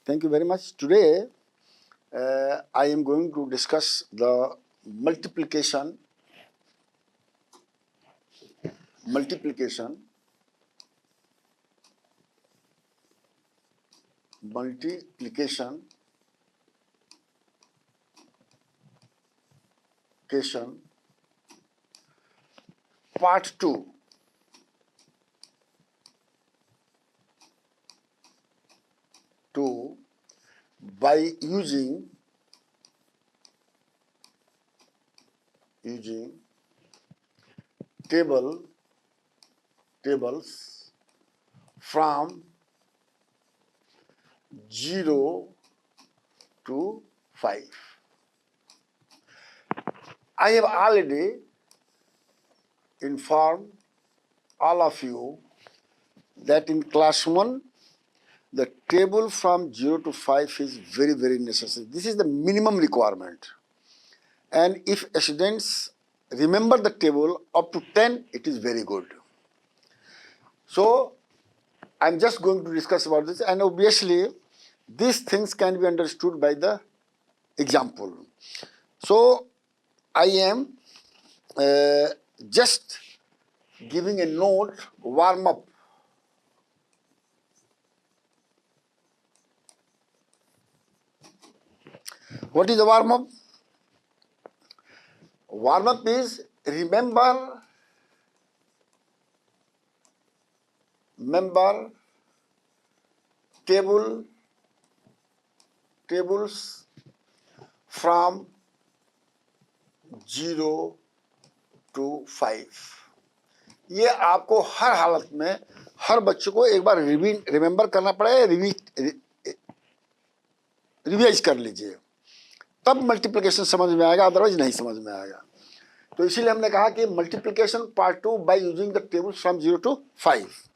Thank you very much. Today, I am going to discuss the multiplication, multiplication, multiplication, part 2. By using tables from 0 to 5. I have already informed all of you that in class 1, the table from 0 to 5 is very, very necessary. This is the minimum requirement. And if students remember the table up to 10, it is very good. So, I'm just going to discuss about this, and obviously, these things can be understood by the example. So, I am just giving a note, warm up. What is the warm up? Warm up is remember tables from 0 to 5. ये आपको हर हालत में हर बच्चे को एक बार remember करना पड़ेगा, revise कर लीजिए, तब मल्टीप्लिकेशन समझ में आएगा, अदरवाइज नहीं समझ में आएगा. तो इसीलिए हमने कहा कि multiplication part 2 by using the table from 0 to 5,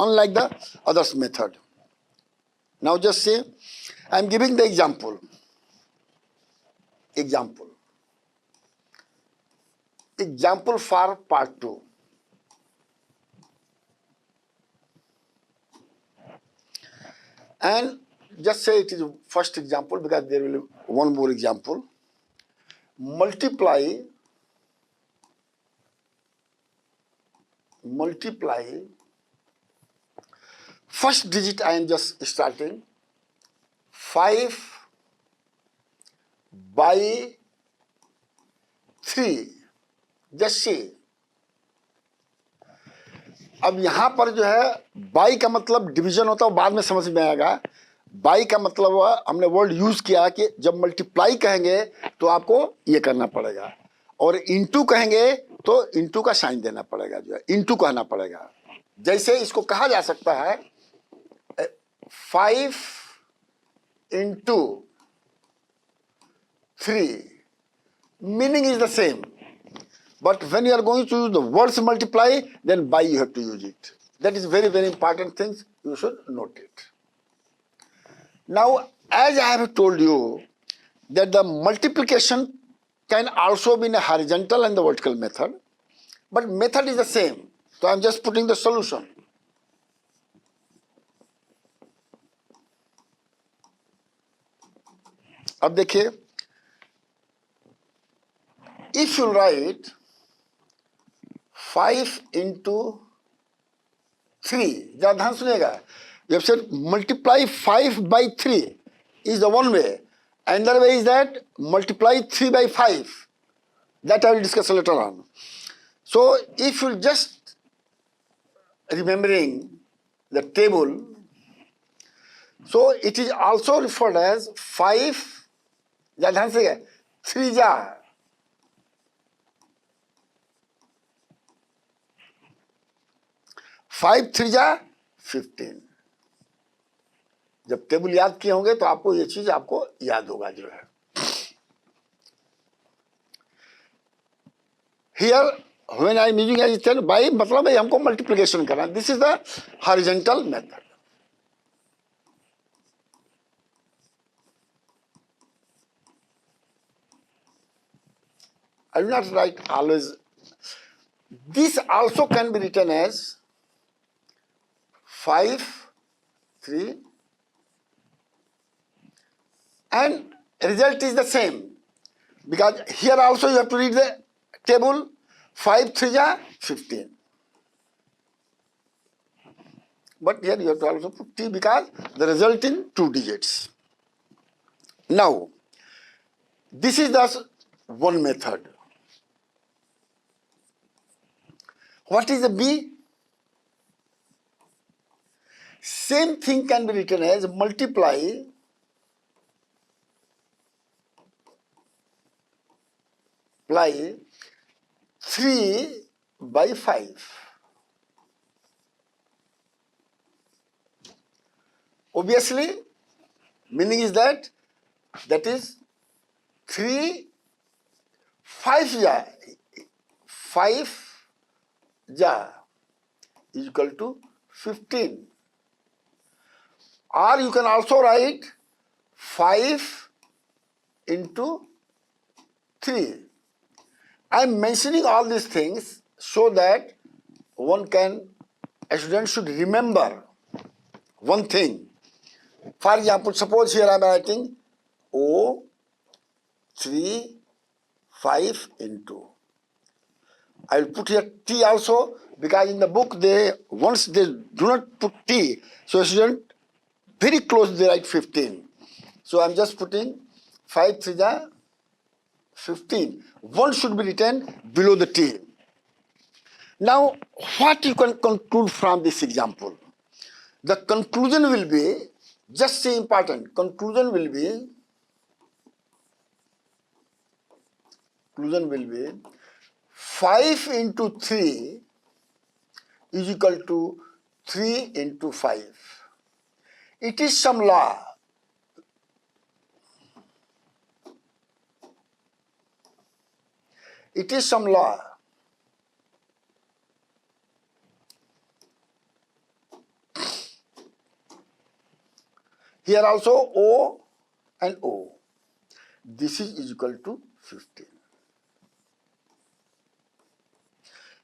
unlike the others method. Now just say I am giving the example for part 2. And just say it is first example because there will be one more example. Multiply first digit I am just starting 5 by 3. Just see. अब यहां पर जो है by का मतलब division होता है, बाद में समझ में आएगा. बाई का मतलब हमने वर्ड यूज किया कि जब मल्टीप्लाई कहेंगे तो आपको ये करना पड़ेगा, और इनटू कहेंगे तो इनटू का साइन देना पड़ेगा, जो है इनटू कहना पड़ेगा. जैसे इसको कहा जा सकता है 5 into 3, meaning is the same. But when you are going to use the words multiply, then by you have to use it. That is very, very important things. You should note it. Now, as I have told you that the multiplication can also be in a horizontal and the vertical method, but method is the same. So I am just putting the solution. अब देखिए, if you write 5 into 3, जरा ध्यान सुनिएगा. You have said multiply 5 by 3 is the one way. Another way is that multiply 3 by 5. That I will discuss later on. So if you just remembering the table, so it is also referred as 5, जरा ध्यान से 3 जा 5 3 जा 15. जब table याद किए होंगे तो आपको ये चीज आपको याद होगा, जो है. Here when I am using as 10 by, मतलब है हमको मल्टीप्लिकेशन करना. This is the horizontal method. I will not write always. This also can be written as 5 3 and result is the same, because here also you have to read the table. 5 3 are 15, but here you have to also put t because the result in 2 digits. Now this is the one method. What is the B? Same thing can be written as multiply apply 3 by 5. Obviously, meaning is that is 3 5 ja 5 ja is equal to 15. Or you can also write 5 into 3. I am mentioning all these things so that a student should remember one thing. For example, suppose here I am writing O 3 5 into. I will put here T also, because in the book once they do not put T, so student very close they write 15. So I am just putting 5 3 15. One should be written below the T. Now what you can conclude from this example? The conclusion will be, just say important, conclusion will be 5 into 3 is equal to 3 into 5. It is some law. It is some law. Here also O and O. This is equal to 15.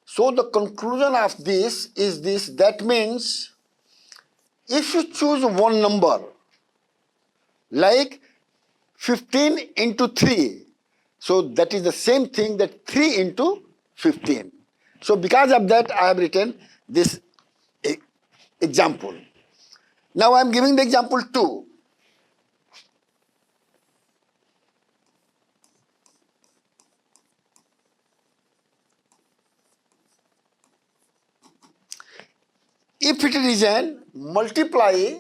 So the conclusion of this is this. That means if you choose one number like 15 into 3, so that is the same thing that 3 into 15. So because of that I have written this example. Now I am giving the example 2. If it is an multiply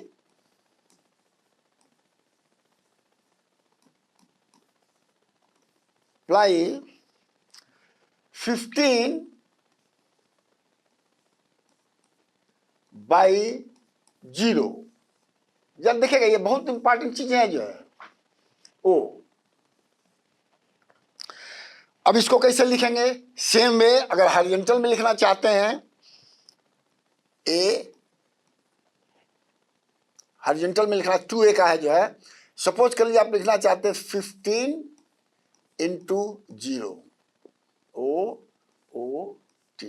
15 by 0, जब देखिएगा ये बहुत important चीजें हैं जो है ओ. अब इसको कैसे लिखेंगे? सेम वे, अगर हॉरिजॉन्टल में लिखना चाहते हैं ए, हॉरिजॉन्टल में लिखना 2a का है जो है. सपोज कर लीजिए आप लिखना चाहते हैं 15 into 0 OOT.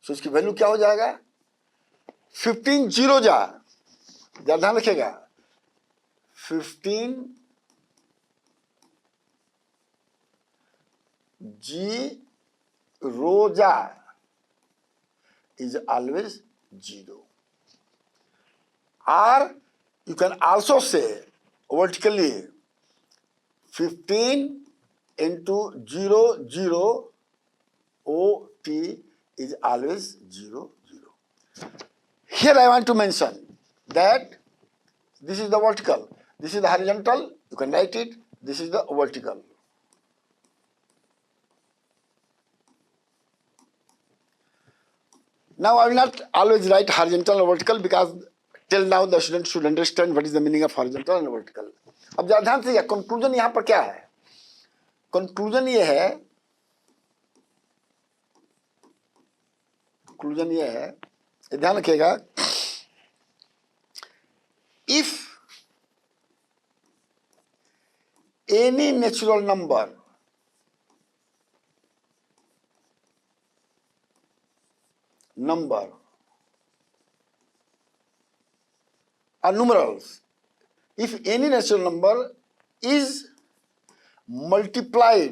सो इसकी वैल्यू क्या हो जाएगा? 15 0 ध्यान रखिएगा. 15 0 is always 0. Or you can also say vertically 15 into 0 0 OT is always 0 0. Here I want to mention that this is the vertical, this is the horizontal, you can write it, this is the vertical. Now I will not always write horizontal or vertical because till now the student should understand what is the meaning of horizontal and vertical. अब जरा ध्यान से conclusion यहाँ पर क्या है? Conclusion ये है, कंक्लूजन ये है, ध्यान रखिएगा. If any natural number or numerals, if any natural number is multiply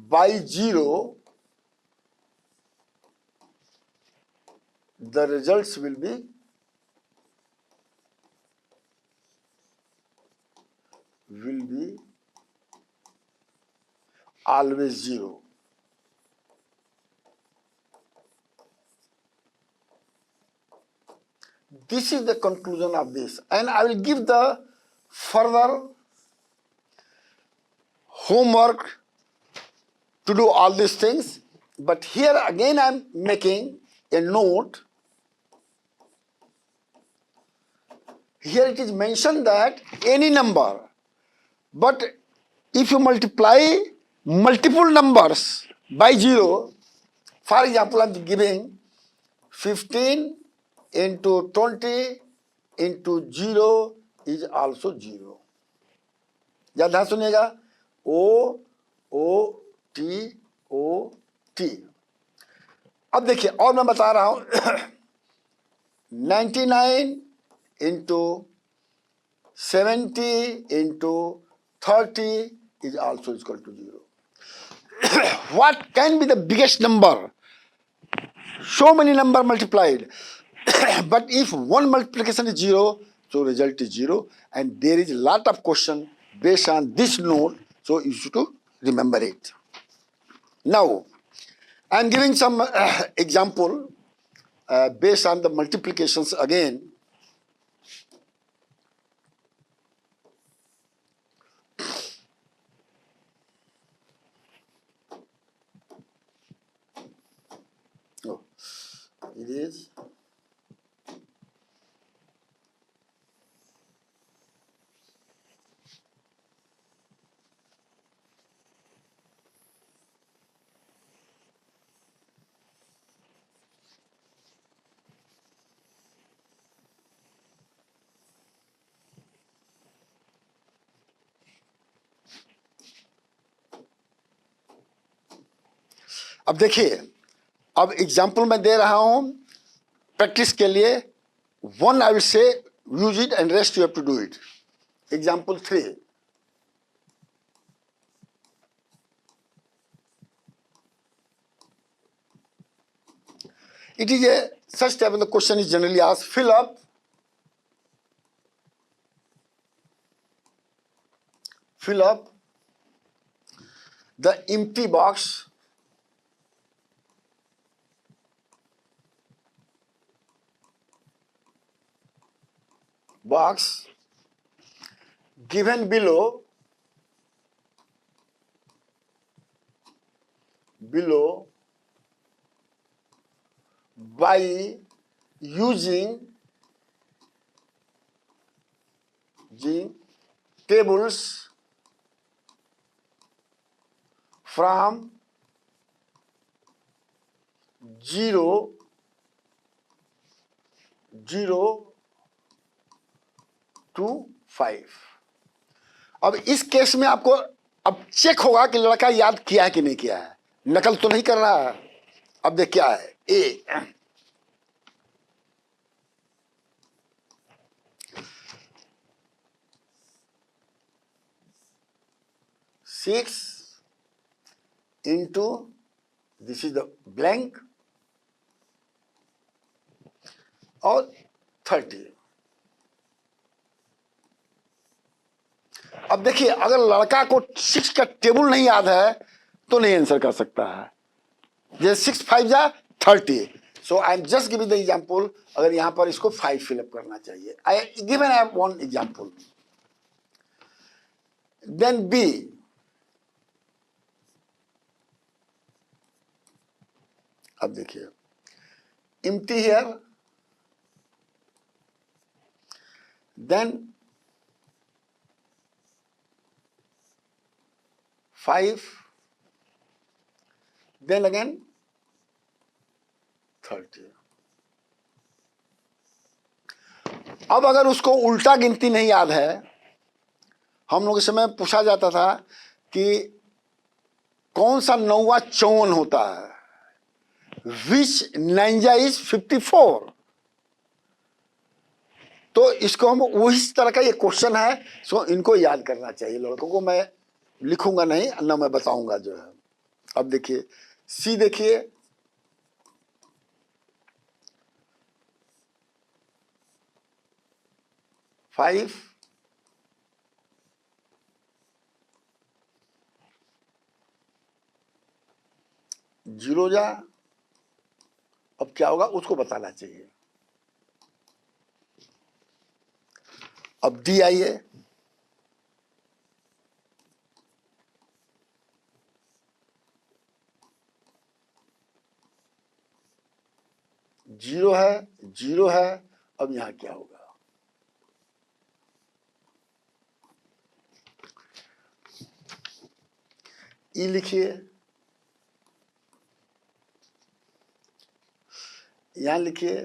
by 0, the results will be always 0. This is the conclusion of this, and I will give the further homework to do all these things. But here again I am making a note. Here it is mentioned that any number, but if you multiply multiple numbers by 0, for example, I am giving 15 into 20 into 0 is also 0. या ध्यान सुनिएगा, O O T O T. अब देखिए और मैं बता रहा हूं 99 into 70 into 30 is also equal to 0. What can be the biggest number? So many number multiplied. But if one multiplication is 0, so result is 0, and there is a lot of question based on this note, so you should to remember it. Now, I am giving some example based on the multiplications again. Oh, it is. अब देखिए, अब example मैं दे रहा हूं practice के लिए. One I will say use it and rest you have to do it. Example 3. It is a such type of the question is generally asked. Fill up the empty box given below by using tables from 0 to 5. अब इस case में आपको अब check होगा कि लड़का याद किया है कि नहीं किया है, नकल तो नहीं कर रहा है. अब देख क्या है. ए 6 into this is the blank और 30. अब देखिए, अगर लड़का को 6 का टेबल नहीं याद है तो नहीं आंसर कर सकता है. जैसे 6 5 जा 30. So I am just giving the example. अगर यहां पर इसको 5 फिलअप करना चाहिए. I given I have one example. Then B. अब देखिए, empty here, then 5, then again 30। अब अगर उसको उल्टा गिनती नहीं याद है, हम लोग के समय पूछा जाता था कि कौन सा 9वां 54 होता है, विच नाइंजा इज 54। तो इसको हम वही तरह का ये क्वेश्चन है, सो इनको याद करना चाहिए लड़कों को। मैं लिखूंगा नहीं ना, मैं बताऊंगा जो है। अब देखिए सी, देखिए 5 0 जा, अब क्या होगा उसको बताना चाहिए। अब डी आइए, जीरो है, 0 है, अब यहां क्या होगा? ई लिखिए, यहां लिखिए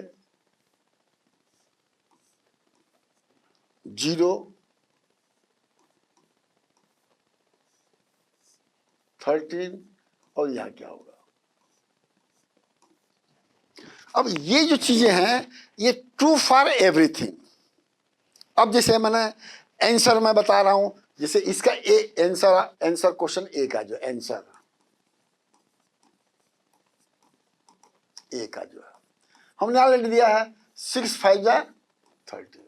0, 13, और यहां क्या होगा? अब ये जो चीजें हैं ये ट्रू फॉर एवरीथिंग। अब जैसे मैंने आंसर मैं बता रहा हूं, जैसे इसका आंसर क्वेश्चन ए का जो आंसर ए का जो है हमने ऑलरेडी दिया है 6 5 जा 30।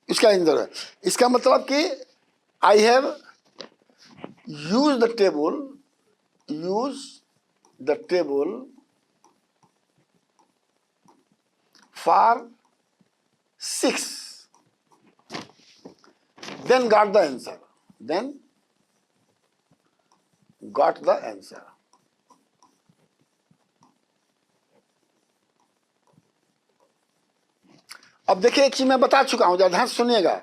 इसका आंसर है, इसका मतलब कि I have use the table for 6, then got the answer, then got the answer। अब देखिए एक चीज मैं बता चुका हूं, ध्यान से सुनिएगा।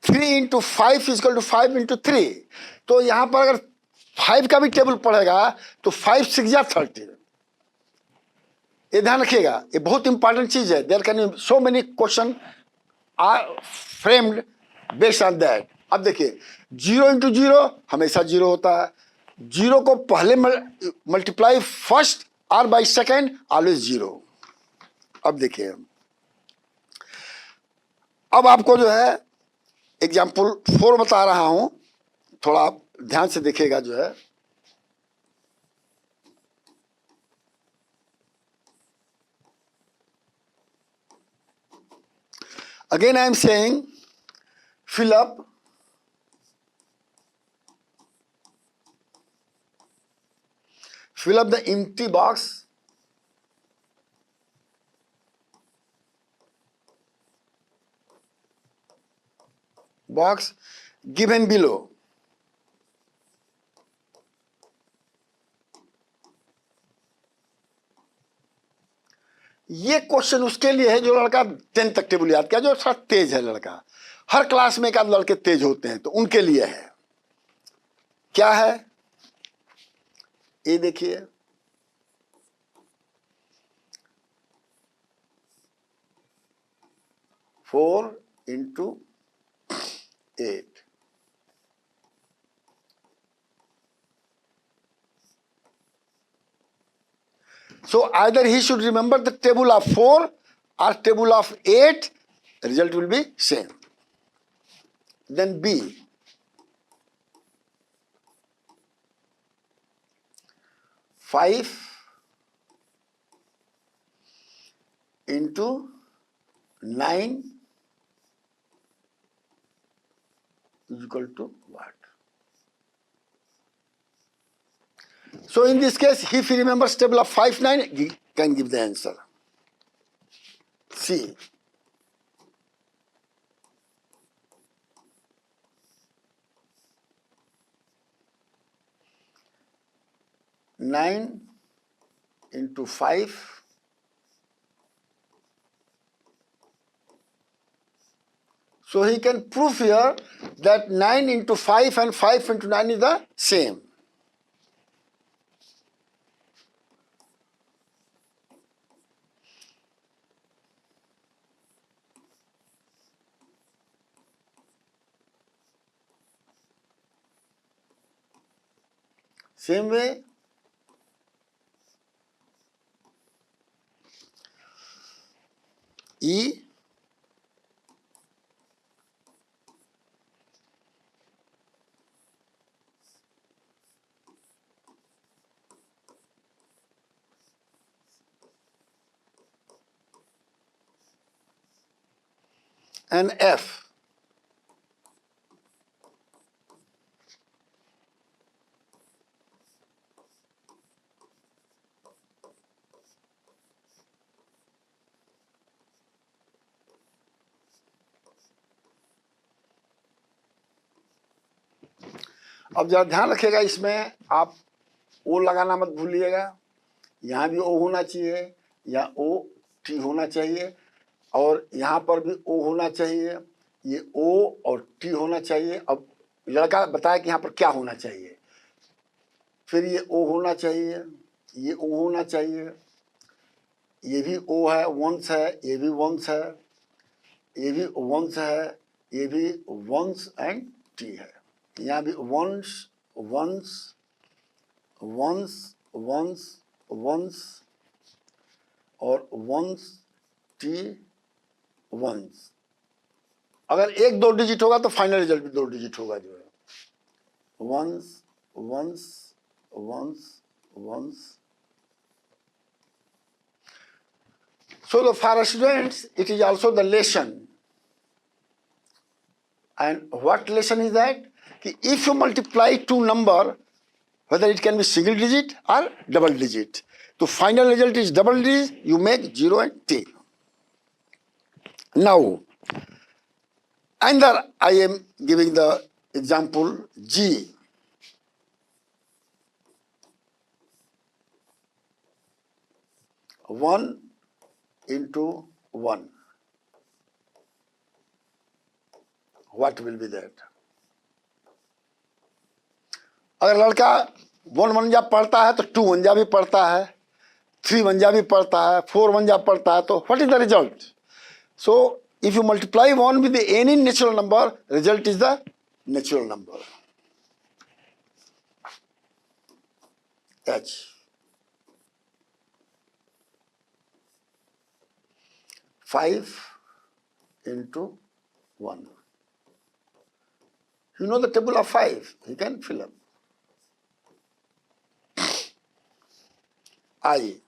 3 इंटू 5 इजकल टू 5 इंटू 3, तो यहां पर अगर 5 का भी टेबल पढ़ेगा तो 5 6 जा 30। ये ध्यान रखिएगा, ये बहुत इंपॉर्टेंट चीज है। There can be so many question are framed based on that. अब देखिए 0 इंटू 0 हमेशा 0 होता है, 0 को पहले मल्टीप्लाई फर्स्ट और बाई सेकेंड ऑलवेज 0। अब देखिए, अब आपको जो है एग्जाम्पल 4 बता रहा हूं, थोड़ा आप ध्यान से देखिएगा जो है। Again I am saying fill up the empty box given below। ये क्वेश्चन उसके लिए है जो लड़का 10 तक टेबल याद किया, जो थोड़ा तेज है लड़का। हर क्लास में एक आध लड़के तेज होते हैं, तो उनके लिए है। क्या है ये देखिए, 4 into 8। So either he should remember the table of 4 or table of 8, result will be same। Then B, 5 into 9 is equal to what? So in this case, if he remembers table of 5 9, he can give the answer। C, 9 into 5, So he can prove here that 9 into 5 and 5 into 9 is the same. Same way, E and F. अब जरा ध्यान रखिएगा, इसमें आप ओ लगाना मत भूलिएगा। यहाँ भी ओ होना चाहिए, या ओ टी होना चाहिए, और यहाँ पर भी ओ होना चाहिए। ये ओ और टी होना चाहिए। अब लड़का बताया कि यहाँ पर क्या होना चाहिए। फिर ये ओ होना चाहिए, ये ओ होना चाहिए, ये भी ओ है, वंश है, ये भी वंश है, ये भी वंश है, ये भी वंश एंड टी है। यहाँ भी वंश वंश वंश वंश वंश और वंश टी वंश। अगर 1-2 डिजिट होगा तो फाइनल रिजल्ट भी 2 डिजिट होगा, जो है वंश वंश वंश वंश। So for students, it is also the lesson. And what lesson is that? If you multiply two number, whether it can be single digit or double digit, the final result is double digit, you make 0 and 10. Now, another I am giving the example G. One into 1. What will be that? अगर लड़का 1 वंजा पढ़ता है तो 2 वंजा भी पढ़ता है, 3 वंजा भी पढ़ता है, 4 वंजा पढ़ता है, तो what is the result? So if you multiply 1 with any natural number, result is the natural number H. 5 into 1. You know the table of 5, you can fill up. I.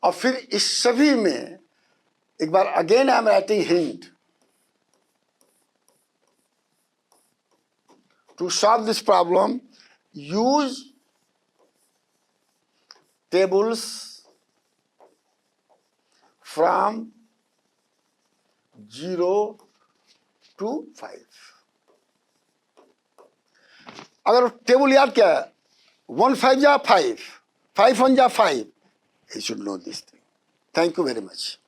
और फिर इस सभी में एक बार again I am writing hint to solve this problem, use tables from 0 to 5. अगर table याद क्या है, 1 5 जा 5, 5 1 जा 5, you should know this thing. Thank you very much.